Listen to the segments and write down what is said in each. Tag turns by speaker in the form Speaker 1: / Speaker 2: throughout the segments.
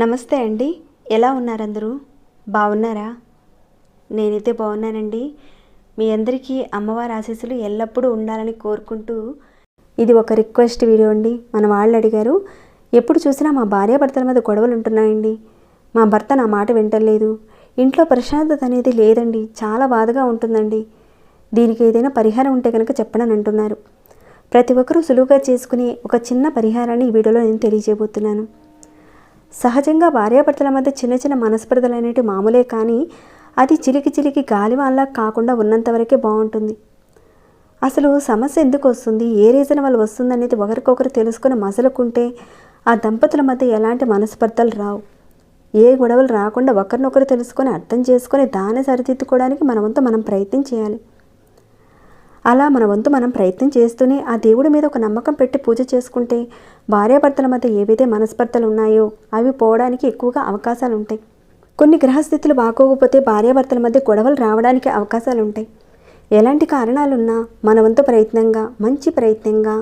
Speaker 1: నమస్తే అండి, ఎలా ఉన్నారు అందరూ? బాగున్నారా? నేనైతే బాగున్నానండి. మీ అందరికీ అమ్మవారి ఆశీస్సులు ఎల్లప్పుడూ ఉండాలని కోరుకుంటూ, ఇది ఒక రిక్వెస్ట్ వీడియో అండి. మన వాళ్ళు అడిగారు, ఎప్పుడు చూసినా మా భార్యాభర్తల మధ్య గొడవలు ఉంటున్నాయండి, మా భర్త నా మాట వింటలేదు, ఇంట్లో ప్రశాంతత అనేది లేదండి, చాలా బాధగా ఉంటుందండి, దీనికి ఏదైనా పరిహారం ఉంటే కనుక చెప్పనని అంటున్నారు. ప్రతి ఒక్కరూ సులువుగా చేసుకునే ఒక చిన్న పరిహారాన్ని ఈ వీడియోలో నేను తెలియజేయబోతున్నాను. సహజంగా భార్యాభర్తల మధ్య చిన్న చిన్న మనస్పర్ధలు అనేవి మామూలే, కానీ అది చిలికి గాలివాన్లా కాకుండా ఉన్నంతవరకే బాగుంటుంది. అసలు సమస్య ఎందుకు వస్తుంది, ఏ రీజన్ వల్ల వస్తుంది అనేది ఒకరికొకరు తెలుసుకొని మసలుకుంటే ఆ దంపతుల మధ్య ఎలాంటి మనస్పర్ధలు రావు. ఏ గొడవలు రాకుండా ఒకరినొకరు తెలుసుకొని అర్థం చేసుకొని దాన్ని సరిదిద్దుకోవడానికి మన వంతు మనం ప్రయత్నం చేయాలి. అలా మన వంతు మనం ప్రయత్నం చేస్తూనే ఆ దేవుడి మీద ఒక నమ్మకం పెట్టి పూజ చేసుకుంటే భార్యాభర్తల మధ్య ఏవైతే మనస్పర్ధలు ఉన్నాయో అవి పోవడానికి ఎక్కువగా అవకాశాలు ఉంటాయి. కొన్ని గ్రహస్థితులు బాగోకపోతే భార్యాభర్తల మధ్య గొడవలు రావడానికి అవకాశాలు ఉంటాయి. ఎలాంటి కారణాలున్నా మన వంతు ప్రయత్నంగా, మంచి ప్రయత్నంగా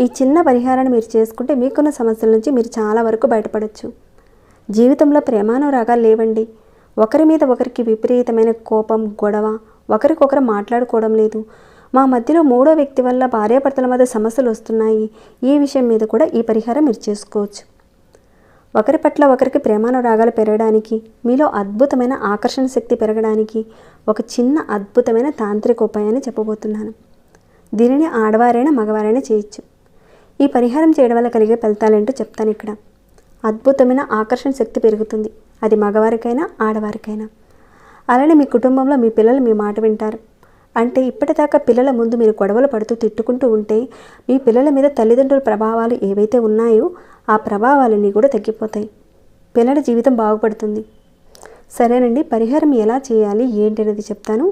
Speaker 1: ఈ చిన్న పరిహారాన్ని మీరు చేసుకుంటే మీకున్న సమస్యల నుంచి మీరు చాలా వరకు బయటపడవచ్చు. జీవితంలో ప్రేమానురాగాలు లేవండి. ఒకరి మీద ఒకరికి విపరీతమైన కోపం, గొడవ, ఒకరికొకరు మాట్లాడుకోవడం లేదు, మా మధ్యలో మూడో వ్యక్తి వల్ల భార్యాభర్తల మధ్య సమస్యలు వస్తున్నాయి, ఈ విషయం మీద కూడా ఈ పరిహారం మీరు చేసుకోవచ్చు. ఒకరి పట్ల ఒకరికి ప్రేమానురాగాలు పెరగడానికి, మీలో అద్భుతమైన ఆకర్షణ శక్తి పెరగడానికి ఒక చిన్న అద్భుతమైన తాంత్రిక ఉపాయాన్ని చెప్పబోతున్నాను. దీనిని ఆడవారైనా మగవారైనా చేయొచ్చు. ఈ పరిహారం చేయడం వల్ల కలిగే ఫలితాలేంటో చెప్తాను. ఇక్కడ అద్భుతమైన ఆకర్షణ శక్తి పెరుగుతుంది, అది మగవారికైనా ఆడవారికైనా. అలానే మీ కుటుంబంలో మీ పిల్లలు మీ మాట వింటారు. అంటే ఇప్పటిదాకా పిల్లల ముందు మీరు గొడవలు పడుతూ తిట్టుకుంటూ ఉంటే మీ పిల్లల మీద తల్లిదండ్రుల ప్రభావాలు ఏవైతే ఉన్నాయో ఆ ప్రభావాలన్నీ కూడా తగ్గిపోతాయి, పిల్లల జీవితం బాగుపడుతుంది. సరేనండి, పరిహారం ఎలా చేయాలి ఏంటి అనేది చెప్తాను.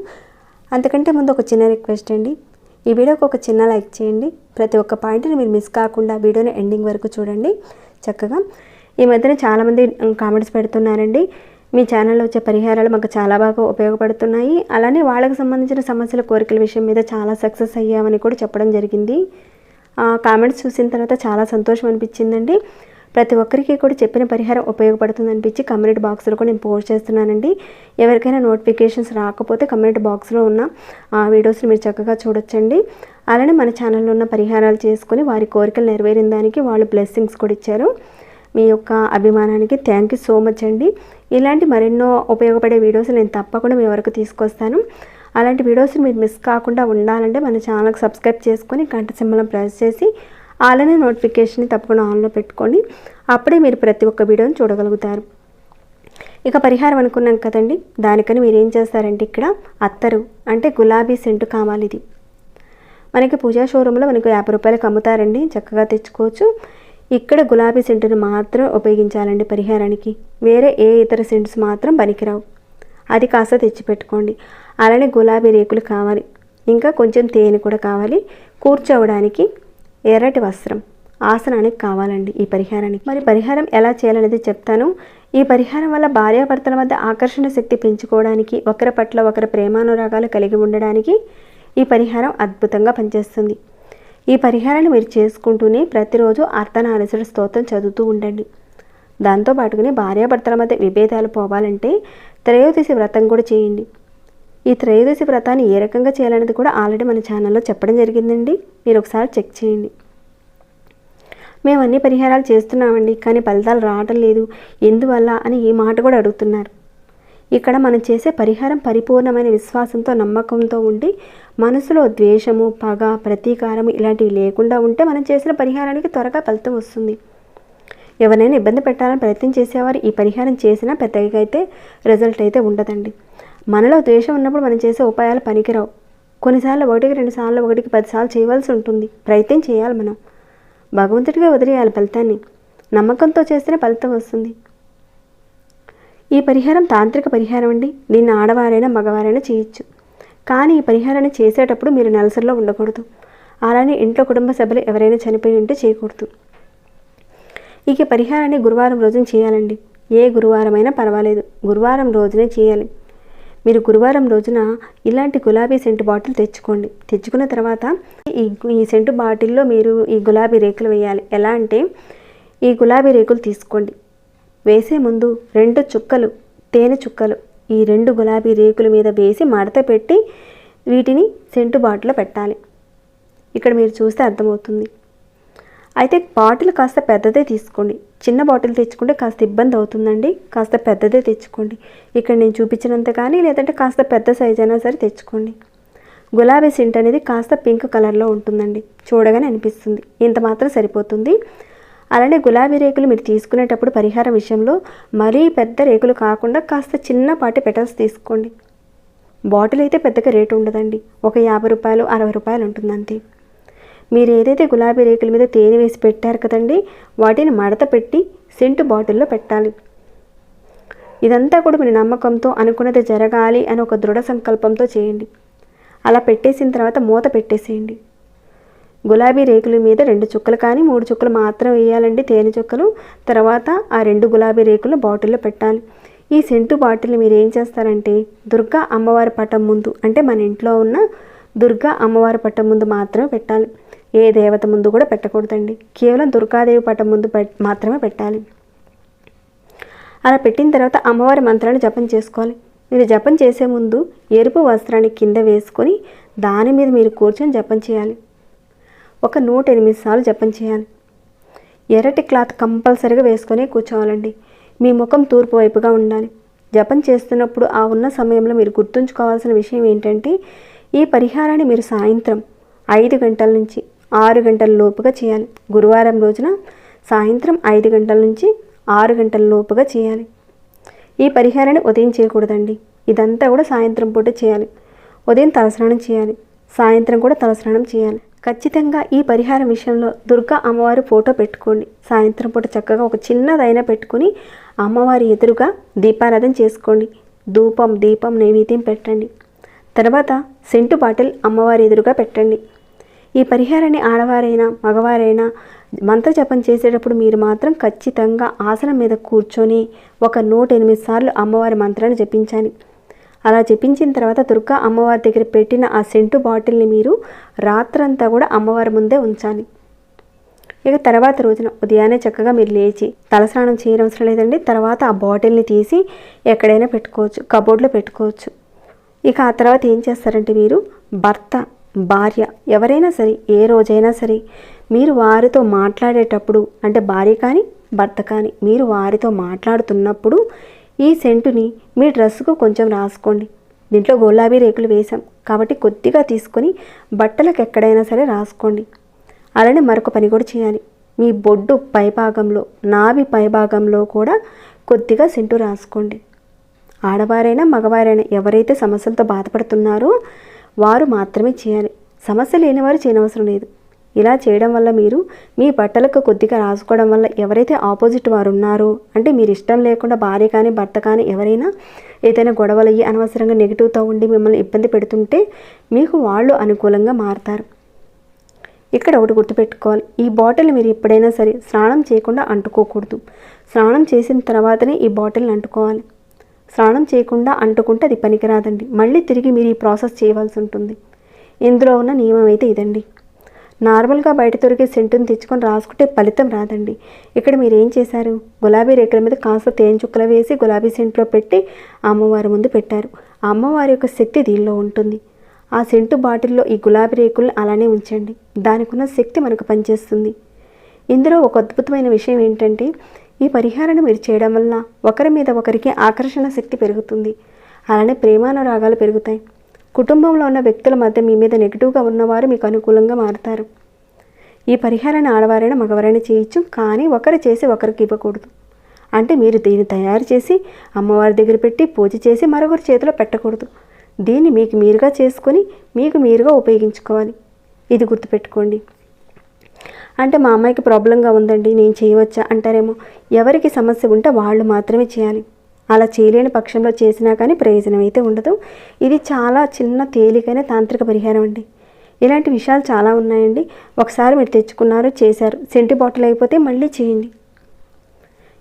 Speaker 1: అంతకంటే ముందు ఒక చిన్న రిక్వెస్ట్ అండి, ఈ వీడియోకి ఒక చిన్న లైక్ చేయండి. ప్రతి ఒక్క పాయింట్ని మీరు మిస్ కాకుండా వీడియోని ఎండింగ్ వరకు చూడండి చక్కగా. ఈ మధ్యన చాలామంది కామెంట్స్ పెడుతున్నారండి, మీ ఛానల్లో వచ్చే పరిహారాలు మాకు చాలా బాగా ఉపయోగపడుతున్నాయి, అలానే వాళ్ళకి సంబంధించిన సమస్యల కోరికల విషయం మీద చాలా సక్సెస్ అయ్యామని కూడా చెప్పడం జరిగింది. కామెంట్స్ చూసిన తర్వాత చాలా సంతోషం అనిపించిందండి. ప్రతి ఒక్కరికి కూడా చెప్పిన పరిహారం ఉపయోగపడుతుంది అనిపించి కమ్యూనిటీ బాక్స్లో కూడా నేను పోస్ట్ చేస్తున్నానండి. ఎవరికైనా నోటిఫికేషన్స్ రాకపోతే కమ్యూనిటీ బాక్స్లో ఉన్న వీడియోస్ని మీరు చక్కగా చూడొచ్చండి. అలానే మన ఛానల్లో ఉన్న పరిహారాలు చేసుకొని వారి కోరికలు నెరవేరిన దానికి వాళ్ళు బ్లెస్సింగ్స్ కూడా ఇచ్చారు. మీ యొక్క అభిమానానికి థ్యాంక్ యూ సో మచ్ అండి. ఇలాంటి మరెన్నో ఉపయోగపడే వీడియోస్ నేను తప్పకుండా మీ వరకు తీసుకొస్తాను. అలాంటి వీడియోస్ని మీరు మిస్ కాకుండా ఉండాలంటే మన ఛానల్కి సబ్స్క్రైబ్ చేసుకొని గంట సింబల్ని ప్రెస్ చేసి అలానే నోటిఫికేషన్ని తప్పకుండా ఆన్లో పెట్టుకోండి. అప్పుడే మీరు ప్రతి ఒక్క వీడియోని చూడగలుగుతారు. ఇక పరిహారం అనుకున్నాం కదండి, దానికని మీరు ఏం చేస్తారంటే ఇక్కడ అత్తరు అంటే గులాబీ సెంటు కావాలి. ఇది మనకి పూజా షోరూంలో మనకు 50 రూపాయలకు అమ్ముతారండి, చక్కగా తెచ్చుకోవచ్చు. ఇక్కడ గులాబీ సెంటును మాత్రం ఉపయోగించాలండి పరిహారానికి, వేరే ఏ ఇతర సెంట్స్ మాత్రం పనికిరావు. అది కాస్త తెచ్చిపెట్టుకోండి. అలానే గులాబీ రేకులు కావాలి, ఇంకా కొంచెం తేనె కూడా కావాలి. కూర్చోవడానికి ఎర్రటి వస్త్రం ఆసనానికి కావాలండి ఈ పరిహారానికి. మరి పరిహారం ఎలా చేయాలనేది చెప్తాను. ఈ పరిహారం వల్ల భార్యాభర్తల మధ్య ఆకర్షణ శక్తి పెంచుకోవడానికి, ఒకరి పట్ల ఒకరి ప్రేమానురాగాలు కలిగి ఉండడానికి ఈ పరిహారం అద్భుతంగా పనిచేస్తుంది. ఈ పరిహారాన్ని మీరు చేసుకుంటూనే ప్రతిరోజు అర్ధనారీశ్వర స్తోత్రం చదువుతూ ఉండండి. దాంతోపాటుగానే భార్యాభర్తల మధ్య విభేదాలు పోవాలంటే త్రయోదశి వ్రతం కూడా చేయండి. ఈ త్రయోదశి వ్రతాన్ని ఏ రకంగా చేయాలనేది కూడా ఆల్రెడీ మన ఛానల్లో చెప్పడం జరిగిందండి, మీరు ఒకసారి చెక్ చేయండి. మేము అన్ని పరిహారాలు చేస్తున్నామండి, కానీ ఫలితాలు రావటం లేదు, ఎందువల్ల అని ఈ మాట కూడా అడుగుతున్నారు. ఇక్కడ మనం చేసే పరిహారం పరిపూర్ణమైన విశ్వాసంతో, నమ్మకంతో ఉండి మనసులో ద్వేషము, పగ, ప్రతీకారం ఇలాంటివి లేకుండా ఉంటే మనం చేసిన పరిహారానికి త్వరగా ఫలితం వస్తుంది. ఎవరైనా ఇబ్బంది పెట్టాలని ప్రయత్నం చేసేవారు ఈ పరిహారం చేసినా పెద్దగా అయితే రిజల్ట్ అయితే ఉండదండి. మనలో ద్వేషం ఉన్నప్పుడు మనం చేసే ఉపాయాలు పనికిరావు. కొన్నిసార్లు 1కి 2 సార్లు, 1కి 10 సార్లు చేయవలసి ఉంటుంది. ప్రయత్నం చేయాలి, మనం భగవంతుడిగా వదిలేయాలి ఫలితాన్ని. నమ్మకంతో చేస్తేనే ఫలితం వస్తుంది. ఈ పరిహారం తాంత్రిక పరిహారం అండి, దీన్ని ఆడవారైనా మగవారైనా చేయొచ్చు. కానీ ఈ పరిహారాన్ని చేసేటప్పుడు మీరు నెలసరిలో ఉండకూడదు. అలానే ఇంట్లో కుటుంబ సభ్యులు ఎవరైనా చనిపోయి ఉంటే చేయకూడదు. ఇక పరిహారాన్ని గురువారం రోజున చేయాలండి. ఏ గురువారం అయినా పర్వాలేదు, గురువారం రోజునే చేయాలి. మీరు గురువారం రోజున ఇలాంటి గులాబీ సెంటు బాటిల్ తెచ్చుకోండి. తెచ్చుకున్న తర్వాత ఈ సెంటు బాటిల్లో మీరు ఈ గులాబీ రేకులు వేయాలి. ఎలా అంటే ఈ గులాబీ రేకులు తీసుకోండి. వేసే ముందు 2 చుక్కలు తేనె చుక్కలు ఈ 2 గులాబీ రేకుల మీద వేసి మడత పెట్టి వీటిని సెంటు బాటిల్లో పెట్టాలి. ఇక్కడ మీరు చూస్తే అర్థమవుతుంది. అయితే బాటిల్ కాస్త పెద్దదే తీసుకోండి. చిన్న బాటిల్ తెచ్చుకుంటే కాస్త ఇబ్బంది అవుతుందండి. కాస్త పెద్దదే తెచ్చుకోండి. ఇక్కడ నేను చూపించినంత కానీ లేదంటే కాస్త పెద్ద సైజ్ అయినా సరే తెచ్చుకోండి. గులాబీ సెంట్ అనేది కాస్త పింక్ కలర్లో ఉంటుందండి. చూడగానే అనిపిస్తుంది. ఇంత మాత్రం సరిపోతుంది. అలానే గులాబీ రేకులు మీరు తీసుకునేటప్పుడు పరిహారం విషయంలో మరీ పెద్ద రేకులు కాకుండా కాస్త చిన్నపాటి పెటల్స్ తీసుకోండి. బాటిల్ అయితే పెద్దగా రేటు ఉండదండి. ఒక 50 రూపాయలు 60 రూపాయలు ఉంటుంది అంతే. మీరు ఏదైతే గులాబీ రేకుల మీద తేనె వేసి పెట్టారు కదండి, వాటిని మడత పెట్టి సెంటు బాటిల్లో పెట్టాలి. ఇదంతా కూడా మీరు నమ్మకంతో అనుకున్నది జరగాలి అని ఒక దృఢ సంకల్పంతో చేయండి. అలా పెట్టేసిన తర్వాత మూత పెట్టేసేయండి. గులాబీ రేకుల మీద 2 చుక్కలు కానీ 3 చుక్కలు మాత్రం వేయాలండి తేనె చుక్కలు. తర్వాత ఆ 2 గులాబీ రేకులు బాటిల్లో పెట్టాలి. ఈ సెంటు బాటిల్ని మీరు ఏం చేస్తారంటే దుర్గా అమ్మవారి పటం ముందు, అంటే మన ఇంట్లో ఉన్న దుర్గా అమ్మవారి పటం ముందు మాత్రమే పెట్టాలి. ఏ దేవత ముందు కూడా పెట్టకూడదండి. కేవలం దుర్గాదేవి పటం ముందు మాత్రమే పెట్టాలి. అలా పెట్టిన తర్వాత అమ్మవారి మంత్రాన్ని జపం చేసుకోవాలి. మీరు జపం చేసే ముందు ఎరుపు వస్త్రాన్ని కింద వేసుకొని దాని మీద మీరు కూర్చొని జపం చేయాలి. ఒక 108 సార్లు జపం చేయాలి. ఎర్రటి క్లాత్ కంపల్సరీగా వేసుకొని కూర్చోవాలండి. మీ ముఖం తూర్పు వైపుగా ఉండాలి. జపం చేస్తున్నప్పుడు ఆ ఉన్న సమయంలో మీరు గుర్తుంచుకోవాల్సిన విషయం ఏంటంటే ఈ పరిహారాన్ని మీరు సాయంత్రం 5 గంటల నుంచి 6 గంటల లోపుగా చేయాలి. గురువారం రోజున సాయంత్రం 5 గంటల నుంచి 6 గంటల లోపుగా చేయాలి. ఈ పరిహారాన్ని ఉదయం చేయకూడదండి. ఇదంతా కూడా సాయంత్రం పూట చేయాలి. ఉదయం తలస్నానం చేయాలి, సాయంత్రం కూడా తలస్నానం చేయాలి. ఖచ్చితంగా ఈ పరిహారం విషయంలో దుర్గా అమ్మవారి ఫోటో పెట్టుకోండి. సాయంత్రం పూట చక్కగా ఒక చిన్నదైనా పెట్టుకుని అమ్మవారి ఎదురుగా దీపారాధన చేసుకోండి. ధూపం దీపం నైవేద్యం పెట్టండి. తర్వాత సెంటు బాటిల్ అమ్మవారి ఎదురుగా పెట్టండి. ఈ పరిహారాన్ని ఆడవారైనా మగవారైనా మంత్ర జపం చేసేటప్పుడు మీరు మాత్రం ఖచ్చితంగా ఆసనం మీద కూర్చొని ఒక 108 సార్లు అమ్మవారి మంత్రాన్ని జపించాలి. అలా జపించిన తర్వాత దుర్గా అమ్మవారి దగ్గర పెట్టిన ఆ సెంటు బాటిల్ని మీరు రాత్రంతా కూడా అమ్మవారి ముందే ఉంచాలి. ఇక తర్వాత రోజున ఉదయాన్నే చక్కగా మీరు లేచి తలస్నానం చేయడం అవసరం లేదండి. తర్వాత ఆ బాటిల్ని తీసి ఎక్కడైనా పెట్టుకోవచ్చు, కబోర్డ్లో పెట్టుకోవచ్చు. ఇక ఆ తర్వాత ఏం చేస్తారంటే మీరు భర్త భార్య ఎవరైనా సరే ఏ రోజైనా సరే మీరు వారితో మాట్లాడేటప్పుడు, అంటే భార్య కానీ భర్త కానీ మీరు వారితో మాట్లాడుతున్నప్పుడు ఈ సెంటుని మీ డ్రెస్సుకు కొంచెం రాసుకోండి. దీంట్లో గులాబీ రేకులు వేసాం కాబట్టి కొద్దిగా తీసుకొని బట్టలకు ఎక్కడైనా సరే రాసుకోండి. అలానే మరొక పని కూడా చేయాలి. మీ బొడ్డు పైభాగంలో, నాభి పైభాగంలో కూడా కొద్దిగా సెంటు రాసుకోండి. ఆడవారైనా మగవారైనా ఎవరైతే సమస్యలతో బాధపడుతున్నారో వారు మాత్రమే చేయాలి. సమస్య లేనివారు చేయనవసరం లేదు. ఇలా చేయడం వల్ల మీరు మీ బట్టలకు కొద్దిగా రాసుకోవడం వల్ల ఎవరైతే ఆపోజిట్ వారు ఉన్నారో, అంటే మీరు ఇష్టం లేకుండా భార్య కానీ భర్త కానీ ఎవరైనా ఏదైనా గొడవలు అయ్యి అనవసరంగా నెగిటివ్తో ఉండి మిమ్మల్ని ఇబ్బంది పెడుతుంటే మీకు వాళ్ళు అనుకూలంగా మారుతారు. ఇక్కడ ఒకటి గుర్తుపెట్టుకోవాలి. ఈ బాటిల్ మీరు ఎప్పుడైనా సరే స్నానం చేయకుండా అంటుకోకూడదు. స్నానం చేసిన తర్వాతనే ఈ బాటిల్ని అంటుకోవాలి. స్నానం చేయకుండా అంటుకుంటే అది పనికిరాదండి. మళ్ళీ తిరిగి మీరు ఈ ప్రాసెస్ చేయవలసి ఉంటుంది. ఇందులో ఉన్న నియమం అయితే ఇదండి. నార్మల్గా బయట దొరికే సెంటుని తెచ్చుకొని రాసుకుంటే ఫలితం రాదండి. ఇక్కడ మీరు ఏం చేశారు, గులాబీ రేకుల మీద కాస్త తేనె చుక్కలు వేసి గులాబీ సెంట్లో పెట్టి అమ్మవారి ముందు పెట్టారు. అమ్మవారి యొక్క శక్తి దీనిలో ఉంటుంది. ఆ సెంటు బాటిల్లో ఈ గులాబీ రేకులను అలానే ఉంచండి. దానికి ఉన్న శక్తి మనకు పనిచేస్తుంది. ఇందులో ఒక అద్భుతమైన విషయం ఏంటంటే ఈ పరిహారాన్ని మీరు చేయడం వల్ల ఒకరి మీద ఒకరికి ఆకర్షణ శక్తి పెరుగుతుంది. అలానే ప్రేమానురాగాలు పెరుగుతాయి. కుటుంబంలో ఉన్న వ్యక్తుల మధ్య మీ మీద నెగిటివ్గా ఉన్నవారు మీకు అనుకూలంగా మారుతారు. ఈ పరిహారాన్ని ఆడవారైనా మగవారైనా చేయొచ్చు, కానీ ఒకరు చేసి ఒకరికి ఇవ్వకూడదు. అంటే మీరు దీన్ని తయారు చేసి అమ్మవారి దగ్గర పెట్టి పూజ చేసి మరొకరి చేతిలో పెట్టకూడదు. దీన్ని మీకు మీరుగా చేసుకొని మీకు మీరుగా ఉపయోగించుకోవాలి. ఇది గుర్తుపెట్టుకోండి. అంటే మా అమ్మాయికి ప్రాబ్లంగా ఉందండి, నేను చేయవచ్చా అంటారేమో. ఎవరికి సమస్య ఉంటే వాళ్ళు మాత్రమే చేయాలి. అలా చేయలేని పక్షంలో చేసినా కానీ ప్రయోజనం అయితే ఉండదు. ఇది చాలా చిన్న తేలికైన తాంత్రిక పరిహారం అండి. ఇలాంటి విషయాలు చాలా ఉన్నాయండి. ఒకసారి మీరు తెచ్చుకున్నారు, చేశారు, సెంటు బాటిల్ అయిపోతే మళ్ళీ చేయండి.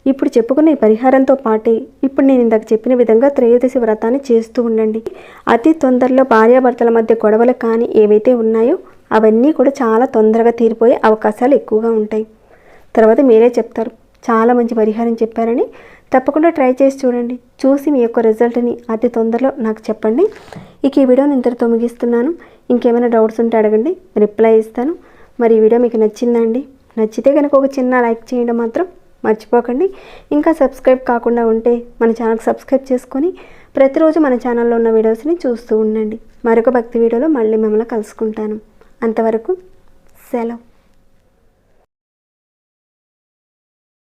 Speaker 1: ఇప్పుడు చెప్పుకున్న ఈ పరిహారంతో పాటే ఇప్పుడు నేను ఇందాక చెప్పిన విధంగా త్రయోదశి వ్రతాన్ని చేస్తూ ఉండండి. అతి తొందరలో భార్యాభర్తల మధ్య గొడవలు కానీ ఏవైతే ఉన్నాయో అవన్నీ కూడా చాలా తొందరగా తీరిపోయే అవకాశాలు ఎక్కువగా ఉంటాయి. తర్వాత మీరే చెప్తారు చాలా మంచి పరిహారం చెప్పారని. తప్పకుండా ట్రై చేసి చూడండి. చూసి మీ యొక్క రిజల్ట్ని అతి తొందరలో నాకు చెప్పండి. ఇక ఈ వీడియోని ఇంతటితో ముగిస్తున్నాను. ఇంకేమైనా డౌట్స్ ఉంటే అడగండి, రిప్లై ఇస్తాను. మరి ఈ వీడియో మీకు నచ్చిందండి? నచ్చితే కనుక ఒక చిన్న లైక్ చేయడం మాత్రం మర్చిపోకండి. ఇంకా సబ్స్క్రైబ్ కాకుండా ఉంటే మన ఛానల్కి సబ్స్క్రైబ్ చేసుకొని ప్రతిరోజు మన ఛానల్లో ఉన్న వీడియోస్ని చూస్తూ ఉండండి. మరొక భక్తి వీడియోలో మళ్ళీ మిమ్మల్ని కలుసుకుంటాను. అంతవరకు సెలవు.